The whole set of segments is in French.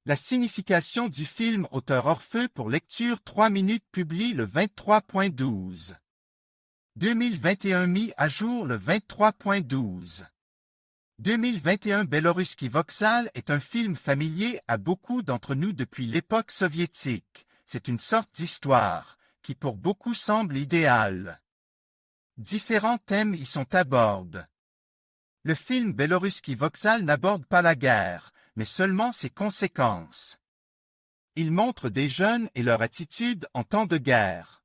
La signification du film Auteur Orfeu pour lecture 3 minutes publie le 23.12. 2021 mis à jour le 23.12. 2021 Beloruski Voxal est un film familier à beaucoup d'entre nous depuis l'époque soviétique. C'est une sorte d'histoire qui pour beaucoup semble idéale. Différents thèmes y sont abordés. Le film Beloruski Voxal n'aborde pas la guerre, mais seulement ses conséquences. Il montre des jeunes et leur attitude en temps de guerre.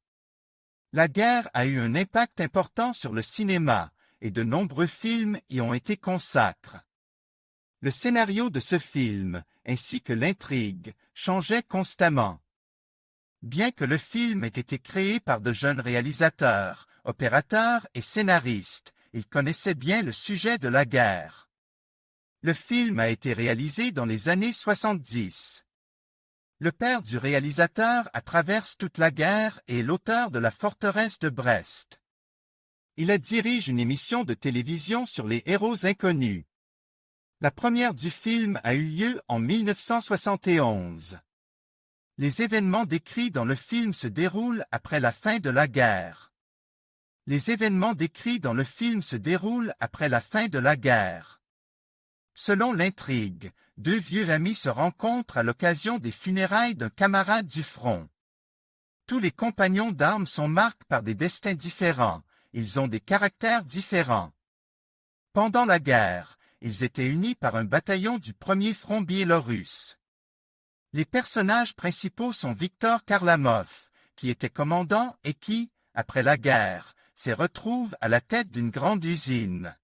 La guerre a eu un impact important sur le cinéma, et de nombreux films y ont été consacrés. Le scénario de ce film, ainsi que l'intrigue, changeait constamment. Bien que le film ait été créé par de jeunes réalisateurs, opérateurs et scénaristes, ils connaissaient bien le sujet de la guerre. Le film a été réalisé dans les années 70. Le père du réalisateur traverse toute la guerre et est l'auteur de La forteresse de Brest. Il dirige une émission de télévision sur les héros inconnus. La première du film a eu lieu en 1971. Les événements décrits dans le film se déroulent après la fin de la guerre. Selon l'intrigue, deux vieux amis se rencontrent à l'occasion des funérailles d'un camarade du front. Tous les compagnons d'armes sont marqués par des destins différents, ils ont des caractères différents. Pendant la guerre, ils étaient unis par un bataillon du 1er front biélorusse. Les personnages principaux sont Viktor Kharlamov, qui était commandant et qui, après la guerre, se retrouve à la tête d'une grande usine.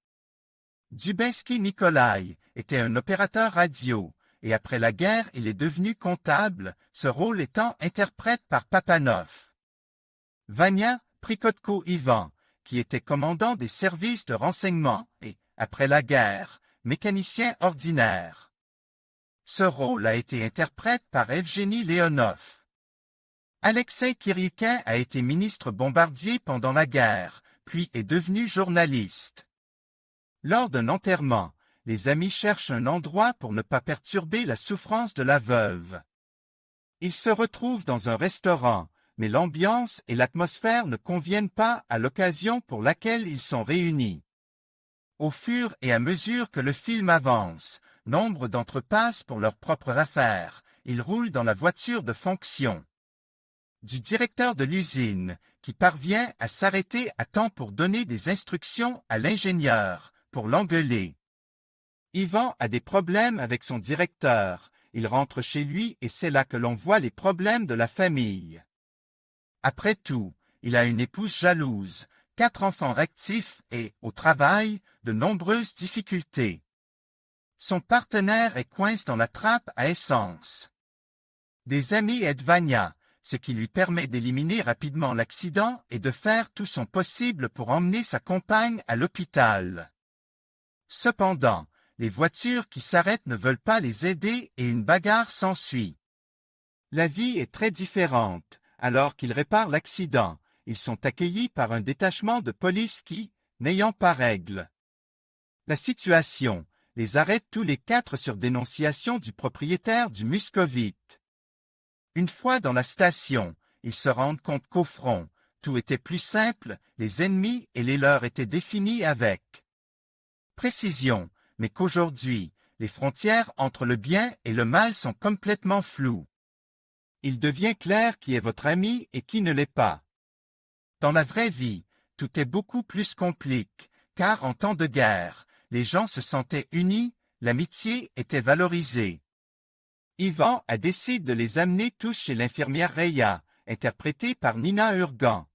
Dubinsky Nikolai était un opérateur radio, et après la guerre il est devenu comptable, ce rôle étant interprété par Papanov. Vania Prikotko Ivan, qui était commandant des services de renseignement et, après la guerre, mécanicien ordinaire. Ce rôle a été interprété par Evgeny Leonov. Alexei Kiryukin a été ministre bombardier pendant la guerre, puis est devenu journaliste. Lors d'un enterrement, les amis cherchent un endroit pour ne pas perturber la souffrance de la veuve. Ils se retrouvent dans un restaurant, mais l'ambiance et l'atmosphère ne conviennent pas à l'occasion pour laquelle ils sont réunis. Au fur et à mesure que le film avance, nombre d'entre eux passent pour leurs propres affaires, ils roulent dans la voiture de fonction du directeur de l'usine, qui parvient à s'arrêter à temps pour donner des instructions à l'ingénieur, pour l'engueuler. Ivan a des problèmes avec son directeur, il rentre chez lui et c'est là que l'on voit les problèmes de la famille. Après tout, il a une épouse jalouse, 4 enfants réactifs et, au travail, de nombreuses difficultés. Son partenaire est coincé dans la trappe à essence. Des amis aident Vania, ce qui lui permet d'éliminer rapidement l'accident et de faire tout son possible pour emmener sa compagne à l'hôpital. Cependant, les voitures qui s'arrêtent ne veulent pas les aider et une bagarre s'ensuit. La vie est très différente. Alors qu'ils réparent l'accident, ils sont accueillis par un détachement de police qui, n'ayant pas règle la situation, les arrête tous les 4 sur dénonciation du propriétaire du Muscovite. Une fois dans la station, ils se rendent compte qu'au front, tout était plus simple, les ennemis et les leurs étaient définis avec précision, mais qu'aujourd'hui, les frontières entre le bien et le mal sont complètement floues. Il devient clair qui est votre ami et qui ne l'est pas. Dans la vraie vie, tout est beaucoup plus compliqué, car en temps de guerre, les gens se sentaient unis, l'amitié était valorisée. Ivan a décidé de les amener tous chez l'infirmière Reya, interprétée par Nina Urgan.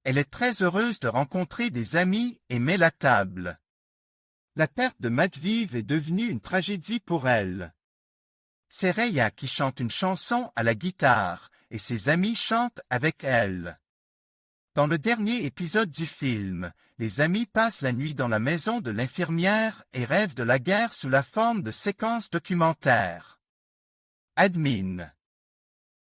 Elle est très heureuse de rencontrer des amis et met la table. La perte de Matviv est devenue une tragédie pour elle. C'est Reya qui chante une chanson à la guitare, et ses amis chantent avec elle. Dans le dernier épisode du film, les amis passent la nuit dans la maison de l'infirmière et rêvent de la guerre sous la forme de séquences documentaires. Admin.